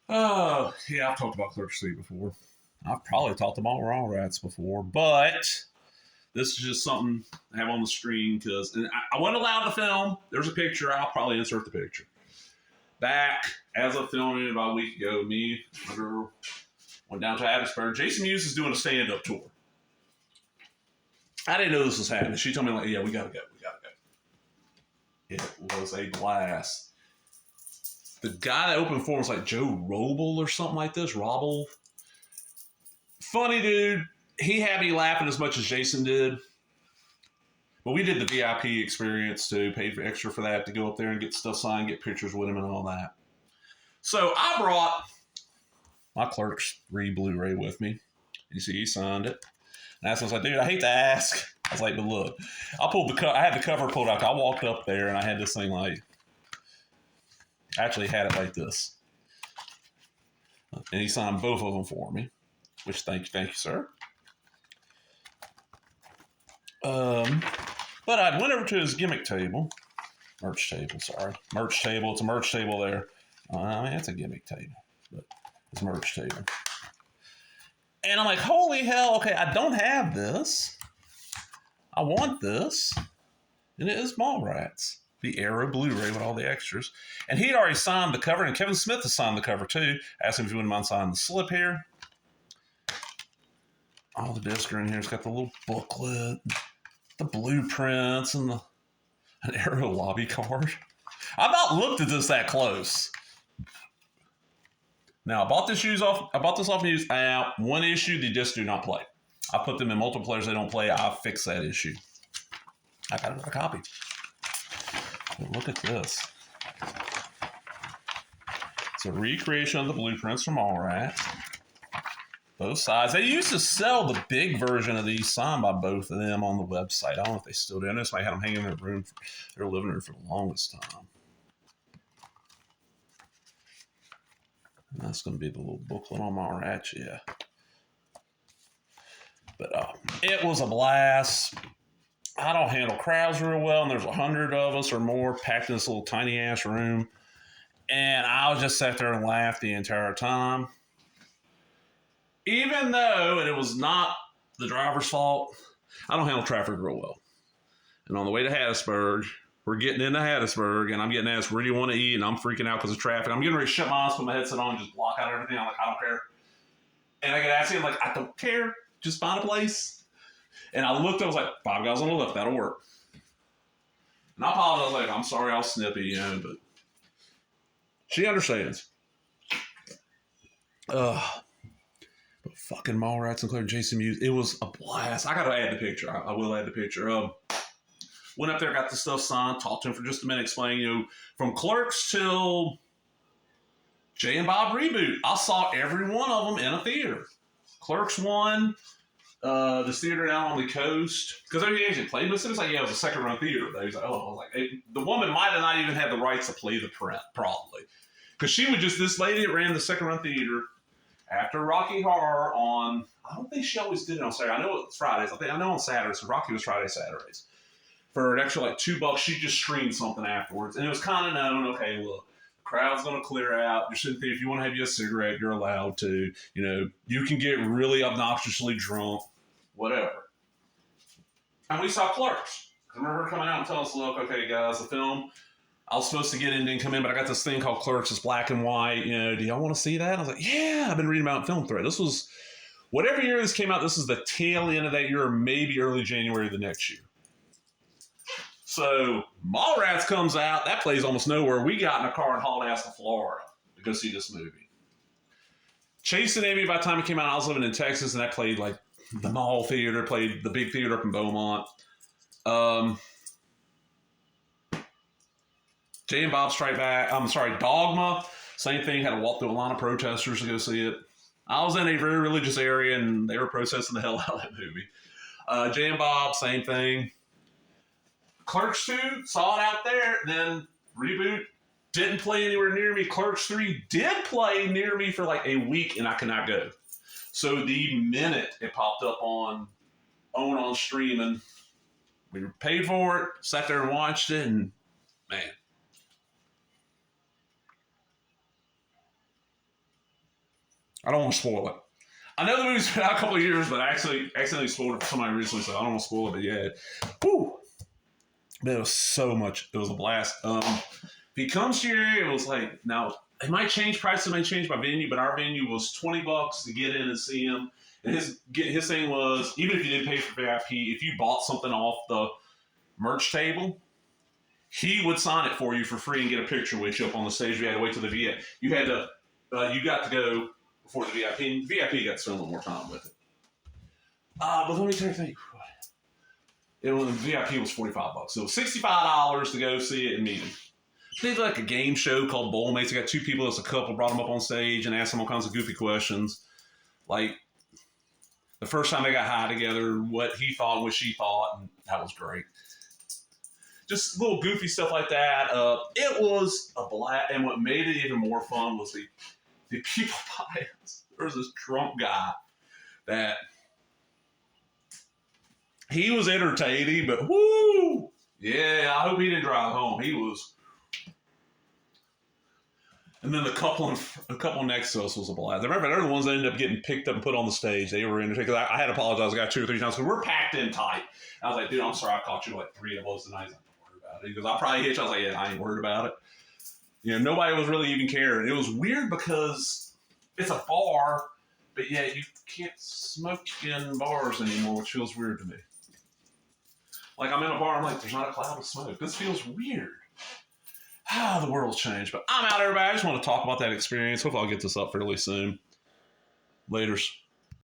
Oh, yeah, I've talked about Clerks 3 before. I've probably talked about Rats before, but this is just something I have on the screen because I wasn't allowed to film. There's a picture. I'll probably insert the picture. Back as of filming about a week ago, me, my girl, went down to Hattiesburg. Jason Mewes is doing a stand-up tour. I didn't know this was happening. She told me, like, yeah, we gotta go. It was a blast. The guy that opened for him was like Joe Roble or something like this. Robble. Funny dude. He had me laughing as much as Jason did. But we did the VIP experience too. Paid for extra for that to go up there and get stuff signed, get pictures with him and all that. So I brought my Clerks 3 Blu-ray with me. You see, he signed it. And I was like, dude, I hate to ask. I was like, but look, I had the cover pulled out. I walked up there and I had this thing like, I actually had it like this. And he signed both of them for me, which thank you, sir. But I went over to his gimmick table, merch table. It's a merch table there. I mean, it's a gimmick table, but it's a merch table. And I'm like, holy hell, okay, I don't have this. I want this. And it is Mallrats. The Arrow Blu-ray with all the extras. And he'd already signed the cover, and Kevin Smith has signed the cover too. I asked him if he wouldn't mind signing the slip here. All the discs are in here. It's got the little booklet, the blueprints, and an Arrow lobby card. I've not looked at this that close. Now, I bought this off Muse. One issue, they just do not play. I put them in multiplayers they don't play. I fixed that issue. I got another copy. But look at this. It's a recreation of the blueprints from Mallrats. Both sides. They used to sell the big version of these signed by both of them on the website. I don't know if they still do. I know somebody had them hanging in their living room for the longest time. And that's going to be the little booklet on Mallrats, yeah. But it was a blast. I don't handle crowds real well, and there's 100 of us or more packed in this little tiny ass room. And I was just sat there and laughed the entire time. Even though, and it was not the driver's fault, I don't handle traffic real well. And on the way to Hattiesburg, we're getting into Hattiesburg, and I'm getting asked, where do you want to eat? And I'm freaking out because of traffic. I'm getting ready to shut my eyes, put my headset on, and just block out everything. I'm like, I don't care. And I get asked, I'm like, I don't care. Just find a place. And I looked, I was like, $5 on the left, that'll work. And I apologize later. I'm sorry I was snippy, but she understands. But fucking Mallrats and Claire Jason Mewes, it was a blast. I got to add the picture. I will add the picture. Went up there, got the stuff signed, talked to him for just a minute, explaining, from Clerks till Jay and Bob Reboot. I saw every one of them in a theater. Clerks 1, this theater down on the coast, because he actually played with it. It's like, yeah, it was a second run theater. But he's like, oh, I was like, the woman might have not even had the rights to play the print, probably. Because she would just, this lady that ran the second run theater after Rocky Horror on, I don't think she always did it on Saturday. I know it's Fridays. I know on Saturdays. So Rocky was Friday, Saturdays. For an extra like $2, she just streamed something afterwards. And it was kind of known, okay, look, the crowd's going to clear out. You're sitting there, if you want to have you a cigarette, you're allowed to. You can get really obnoxiously drunk, whatever. And we saw Clerks. I remember her coming out and telling us, look, okay, guys, the film, I was supposed to get in, didn't come in, but I got this thing called Clerks. It's black and white. Do y'all want to see that? I was like, yeah, I've been reading about it in Film Thread. This was, whatever year this came out, this is the tail end of that year, or maybe early January of the next year. So Mallrats comes out. That plays almost nowhere. We got in a car and hauled ass to Florida to go see this movie. Chase and Amy, by the time it came out, I was living in Texas, and that played like the Mall Theater, played the big theater up in Beaumont. Jay and Bob Strike Back. Dogma. Same thing. Had to walk through a line of protesters to go see it. I was in a very religious area, and they were protesting the hell out of that movie. Jay and Bob, same thing. Clerks 2, saw it out there. Then Reboot didn't play anywhere near me. Clerks 3 did play near me for like a week, and I could not go. So the minute it popped up on streaming, we paid for it, sat there and watched it, and man. I don't want to spoil it. I know the movie's been out a couple of years, but I actually accidentally spoiled it for somebody recently, so I don't want to spoil it. But yeah, woo! But it was so much. It was a blast. If he comes here, it was like, now it might change prices, it might change by venue, but our venue was $20 to get in and see him. And his thing was, even if you didn't pay for VIP, if you bought something off the merch table, he would sign it for you for free and get a picture with you up on the stage. You had to wait till the VIP. You got to go before the VIP. And the VIP got to spend a little more time with it. But let me tell you thing. The VIP was $45. So it was $65 to go see it and meet him. They did like a game show called Bowl Mates. They got two people as a couple, brought them up on stage and asked them all kinds of goofy questions. Like the first time they got high together, what he thought and what she thought, and that was great. Just little goofy stuff like that. It was a blast, and what made it even more fun was the people behind us. There was this drunk guy that he was entertaining, but whoo, yeah, I hope he didn't drive home. He was. And then the couple next to us was a blast. I remember they're the ones that ended up getting picked up and put on the stage. They were entertaining. Because I had to apologize. I got 2 or 3 times because we're packed in tight. I was like, dude, I'm sorry I caught you like 3 of us tonight. Don't worry about it. Because I probably hit you. I was like, yeah, I ain't worried about it. Nobody was really even caring. It was weird because it's a bar, but yeah, you can't smoke in bars anymore, which feels weird to me. Like I'm in a bar, I'm like, there's not a cloud of smoke. This feels weird. The world's changed. But I'm out, everybody. I just want to talk about that experience. Hopefully I'll get this up fairly soon. Laters.